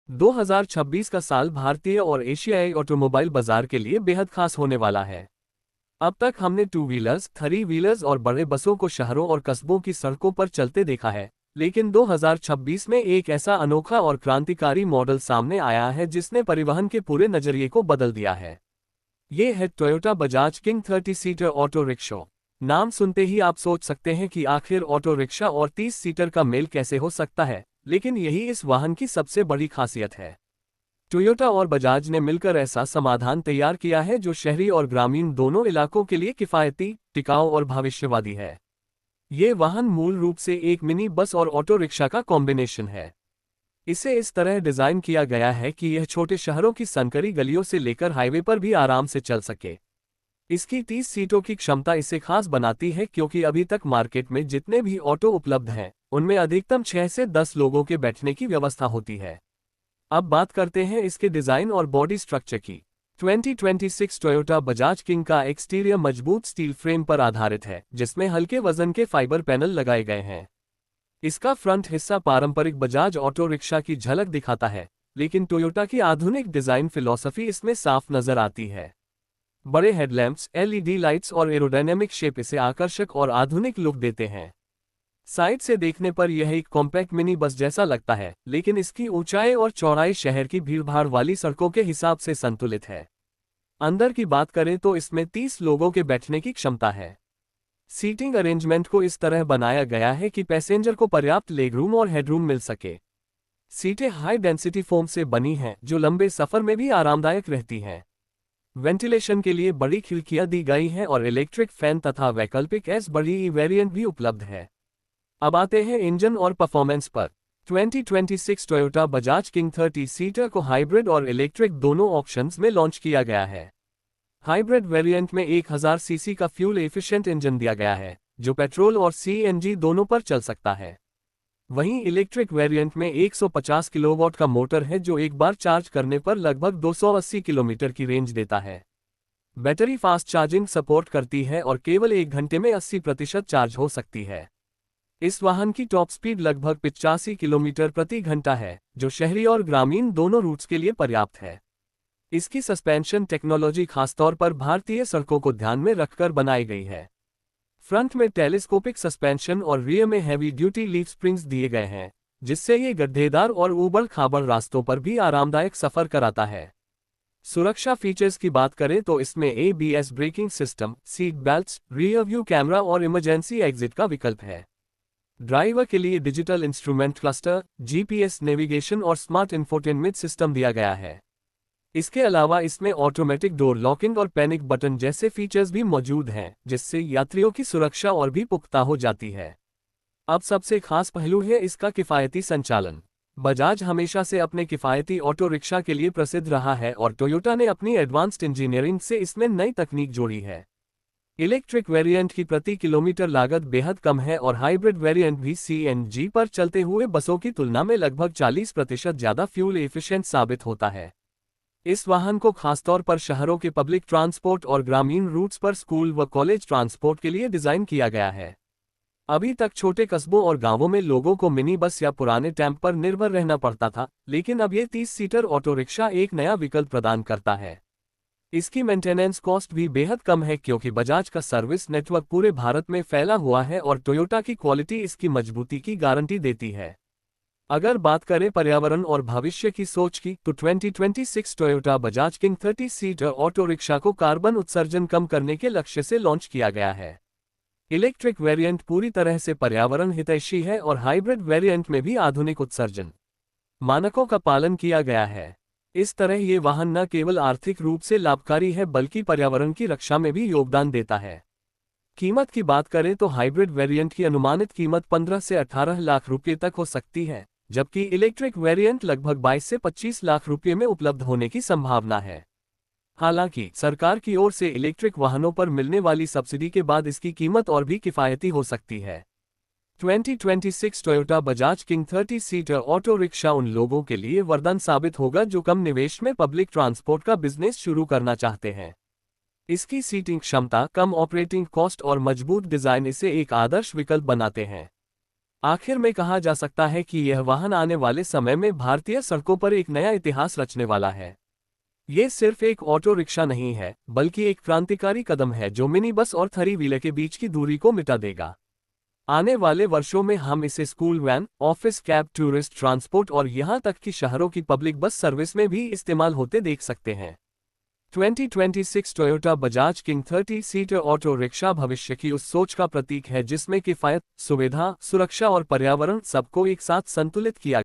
2026 का साल भारतीय और एशियाई ऑटोमोबाइल बाजार के लिए बेहद खास होने वाला है। अब तक हमने टू व्हीलर्स, थ्री व्हीलर्स और बड़े बसों को शहरों और कस्बों की सड़कों पर चलते देखा है, लेकिन 2026 में एक ऐसा अनोखा और क्रांतिकारी मॉडल सामने आया है जिसने परिवहन के पूरे नजरिए को बदल दिया है। ये है Toyota Bajaj king 30 seater auto rickshaw. नाम सुनते ही आप सोच सकते हैं कि आखिर ऑटो रिक्शा और 30 सीटर का मेल कैसे हो सकता है, लेकिन यही इस वाहन की सबसे बड़ी खासियत है। टोयोटा और बजाज ने मिलकर ऐसा समाधान तैयार किया है जो शहरी और ग्रामीण दोनों इलाकों के लिए किफ़ायती, टिकाऊ और भविष्यवादी है। ये वाहन मूल रूप से एक मिनी बस और ऑटो रिक्शा का कॉम्बिनेशन है। इसे इस तरह डिज़ाइन किया गया है कि यह छोटे शहरों की संकरी गलियों से लेकर हाईवे पर भी आराम से चल सके। इसकी 30 सीटों की क्षमता इसे खास बनाती है क्योंकि अभी तक मार्केट में जितने भी ऑटो उपलब्ध हैं, उनमें अधिकतम 6 से 10 लोगों के बैठने की व्यवस्था होती है। अब बात करते हैं इसके डिज़ाइन और बॉडी स्ट्रक्चर की। 2026 टोयोटा बजाज किंग का एक्सटीरियर मजबूत स्टील फ्रेम पर आधारित है, जिसमें हल्के वजन के फाइबर पैनल लगाए गए हैं। इसका फ्रंट हिस्सा पारंपरिक बजाज ऑटो रिक्शा की झलक दिखाता है, लेकिन टोयोटा की आधुनिक डिज़ाइन फिलॉसफी इसमें साफ नजर आती है। बड़े हेडलैम्प्स, एलईडी लाइट्स और एरोडायनेमिक शेप इसे आकर्षक और आधुनिक लुक देते हैं। साइड से देखने पर यह एक कॉम्पैक्ट मिनी बस जैसा लगता है, लेकिन इसकी ऊंचाई और चौड़ाई शहर की भीड़भाड़ वाली सड़कों के हिसाब से संतुलित है। अंदर की बात करें तो इसमें 30 लोगों के बैठने की क्षमता है। सीटिंग अरेंजमेंट को इस तरह बनाया गया है कि पैसेंजर को पर्याप्त लेगरूम और हेडरूम मिल सके। सीटें हाई डेंसिटी फोम से बनी हैं, जो लंबे सफर में भी आरामदायक रहती हैं। वेंटिलेशन के लिए बड़ी खिड़कियां दी गई हैं और इलेक्ट्रिक फैन तथा वैकल्पिक एस बड़ी वेरिएंट भी उपलब्ध है। अब आते हैं इंजन और परफॉर्मेंस पर। 2026 टोयोटा बजाज किंग 30 सीटर को हाइब्रिड और इलेक्ट्रिक दोनों ऑप्शंस में लॉन्च किया गया है। हाइब्रिड वेरिएंट में 1000 सीसी का फ्यूल एफिशिएंट इंजन दिया गया है, जो पेट्रोल और सीएनजी दोनों पर चल सकता है। वहीं इलेक्ट्रिक वेरिएंट में 150 किलोवाट का मोटर है, जो एक बार चार्ज करने पर लगभग 280 किलोमीटर की रेंज देता है। बैटरी फास्ट चार्जिंग सपोर्ट करती है और केवल 1 घंटे में 80% चार्ज हो सकती है। इस वाहन की टॉप स्पीड लगभग 85 किलोमीटर प्रति घंटा है, जो शहरी और ग्रामीण दोनों रूट्स के लिए पर्याप्त है। इसकी सस्पेंशन टेक्नोलॉजी खासतौर पर भारतीय सड़कों को ध्यान में रखकर बनाई गई है। फ्रंट में टेलीस्कोपिक सस्पेंशन और रियर में हैवी ड्यूटी लीफ स्प्रिंग्स दिए गए हैं, जिससे ये गड्ढेदार और ऊबड़-खाबड़ रास्तों पर भी आरामदायक सफर कराता है। सुरक्षा फीचर्स की बात करें तो इसमें ABS braking system, seat belts, rear view camera और इमरजेंसी एग्जिट का विकल्प है। ड्राइवर के लिए digital instrument cluster, GPS navigation और स्मार्ट इंफोटेनमेंट सिस्टम दिया गया है। इसके अलावा इसमें ऑटोमेटिक डोर लॉकिंग और पैनिक बटन जैसे फीचर्स भी मौजूद हैं, जिससे यात्रियों की सुरक्षा और भी पुख्ता हो जाती है। अब सबसे खास पहलू है इसका किफ़ायती संचालन। बजाज हमेशा से अपने किफ़ायती ऑटो रिक्शा के लिए प्रसिद्ध रहा है और टोयोटा ने अपनी एडवांस्ड इंजीनियरिंग से इसमें नई तकनीक जोड़ी है। इलेक्ट्रिक वेरिएंट की प्रति किलोमीटर लागत बेहद कम है और हाइब्रिड वेरिएंट भी सीएनजी पर चलते हुए बसों की तुलना में लगभग 40% ज़्यादा फ्यूल एफिशिएंट साबित होता है। इस वाहन को खासतौर पर शहरों के पब्लिक ट्रांसपोर्ट और ग्रामीण रूट्स पर स्कूल व कॉलेज ट्रांसपोर्ट के लिए डिज़ाइन किया गया है। अभी तक छोटे कस्बों और गांवों में लोगों को मिनी बस या पुराने टेम्प पर निर्भर रहना पड़ता था, लेकिन अब ये 30 सीटर ऑटो रिक्शा एक नया विकल्प प्रदान करता है। इसकी मेंटेनेंस कॉस्ट भी बेहद कम है क्योंकि बजाज का सर्विस नेटवर्क पूरे भारत में फैला हुआ है और टोयोटा की क्वालिटी इसकी मजबूती की गारंटी देती है। अगर बात करें पर्यावरण और भविष्य की सोच की, तो 2026 Toyota Bajaj king 30 seater auto rickshaw को कार्बन उत्सर्जन कम करने के लक्ष्य से लॉन्च किया गया है। इलेक्ट्रिक वेरिएंट पूरी तरह से पर्यावरण हितैषी है और हाइब्रिड वेरिएंट में भी आधुनिक उत्सर्जन मानकों का पालन किया गया है। इस तरह ये वाहन न केवल आर्थिक रूप से लाभकारी है बल्कि पर्यावरण की रक्षा में भी योगदान देता है। कीमत की बात करें तो हाइब्रिड वेरिएंट की अनुमानित कीमत 15 से 18 लाख रुपये तक हो सकती है, जबकि इलेक्ट्रिक वेरिएंट लगभग 22 से 25 लाख रुपये में उपलब्ध होने की संभावना है। हालांकि सरकार की ओर से इलेक्ट्रिक वाहनों पर मिलने वाली सब्सिडी के बाद इसकी कीमत और भी किफ़ायती हो सकती है। 2026 Toyota Bajaj king 30 seater auto rickshaw उन लोगों के लिए वरदान साबित होगा जो कम निवेश में पब्लिक ट्रांसपोर्ट का बिजनेस शुरू करना चाहते हैं। इसकी सीटिंग क्षमता, कम ऑपरेटिंग कॉस्ट और मजबूत डिज़ाइन इसे एक आदर्श विकल्प बनाते हैं। आखिर में कहा जा सकता है कि यह वाहन आने वाले समय में भारतीय सड़कों पर एक नया इतिहास रचने वाला है। ये सिर्फ एक ऑटो रिक्शा नहीं है, बल्कि एक क्रांतिकारी कदम है जो मिनी बस और थ्री व्हीलर के बीच की दूरी को मिटा देगा। आने वाले वर्षों में हम इसे school van, office cab, tourist transport और यहाँ तक कि शहरों की पब्लिक बस सर्विस में भी इस्तेमाल होते देख सकते हैं। 2026 Toyota Bajaj king 30 seater auto rickshaw भविष्य की उस सोच का प्रतीक है जिसमें किफायत, सुविधा, सुरक्षा और पर्यावरण सबको एक साथ संतुलित किया